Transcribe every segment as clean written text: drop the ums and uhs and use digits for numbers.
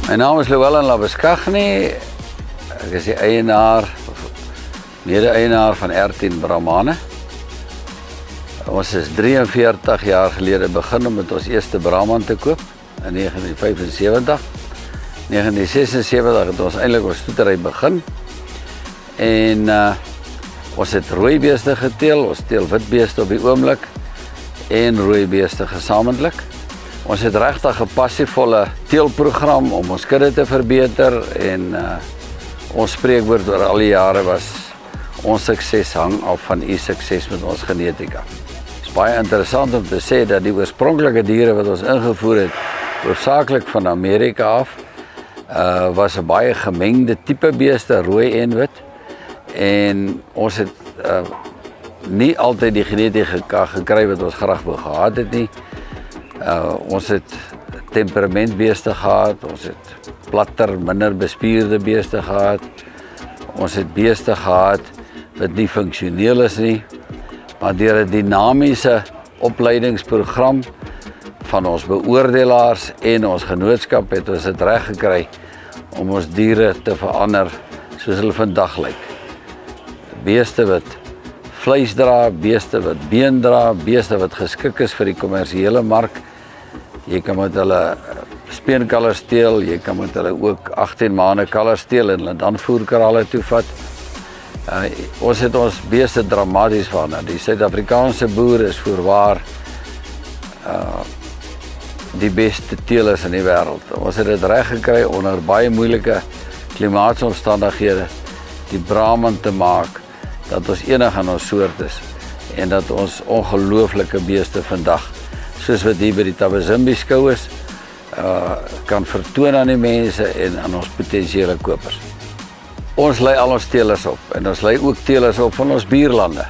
My naam is Llewellyn Labuschagne. Ek is die mede-eienaar van R10 Brahmane. Ons is 43 jaar gelede begin om met ons eerste Brahman te koop in 1975. 1976 het ons eintlik ons stoetery begin. En ons het rooi beeste geteel, ons teel wit beeste op die oomblik en rooi beeste gesamentlik. Ons het regtig 'n passievolle teelprogram om ons kudde te verbeter en ons spreekwoord oor al die jare was ons sukses hang af van u sukses met ons genetika. Dit is baie interessant om te sê dat die oorspronklike diere wat ons ingevoer het, hoofsaaklik van Amerika af, was 'n baie gemengde tipe beeste, rooi en wit. En ons het nie altyd die genetika gekry wat ons graag wou gehad het nie. Ons het temperamentbeeste gehad, ons het platter, minder bespierde beeste gehad. Ons het beeste gehad wat nie funksioneel is nie, maar deur 'n dinamiese opleidingsprogram van ons beoordelaars en ons genootskap het ons dit reg gekry om ons diere te verander soos hulle vandag lyk. Beeste wat vleis dra, beeste wat been dra, beeste wat geskik is vir die kommersiële mark. Jy kan met hulle speenkalvers teel, jy kan met hulle ook 18 maande kalvers teel en hulle dan voerkrale toe vat. Ons het ons beeste dramaties verander. Die Suid-Afrikaanse boer is voorwaar die beste teelers in die wêreld. Ons het dit reg gekry onder baie moeilike klimaatsomstandighede die Brahman te maak dat ons enig aan ons soort is en dat ons ongelooflike beeste vandag, soos wat hier by die Tabazimbi skou is, kan vertoon aan die mense en aan ons potensiële kopers. Ons lei al ons teelers op en ons lei ook teelers op van ons buurlande.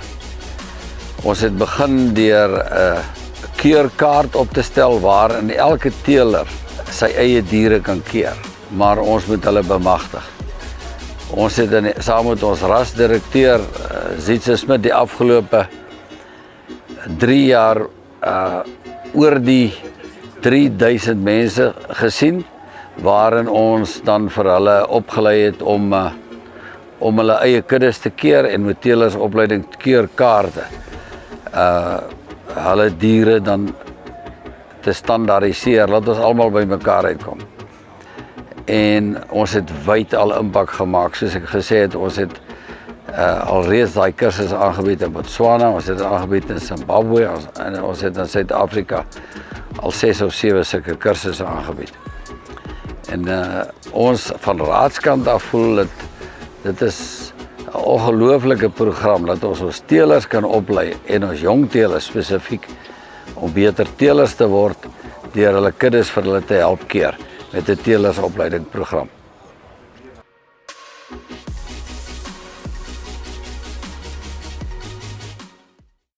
Ons het begin deur 'n keurkaart op te stel waarin elke teeler sy eie diere kan keer, maar ons moet hulle bemagtig. Ons het saam met ons rasdirekteur Zietse Smit die afgelope 3 jaar oor die 3000 mense gesien, waarin ons dan vir hulle opgelei het om hulle eie kuddes te keer en met teelersopleiding keurkaarte hulle diere dan te standaardiseer, laat ons almal by mekaar uitkom. En ons het wyd al impak gemaak, soos ek gesê het, ons het alreeds daai kursus aangebied in Botswana, ons het aangebied in Zimbabwe en ons het in Suid-Afrika al 6 of 7 sulke kursusse aangebied. En ons van raadskant af voel dat dit is 'n ongelooflike program dat ons teelers kan oplei en ons jong teelers spesifiek om beter teelers te word deur hulle kuddes vir hulle te help keer met 'n teelersopleiding program.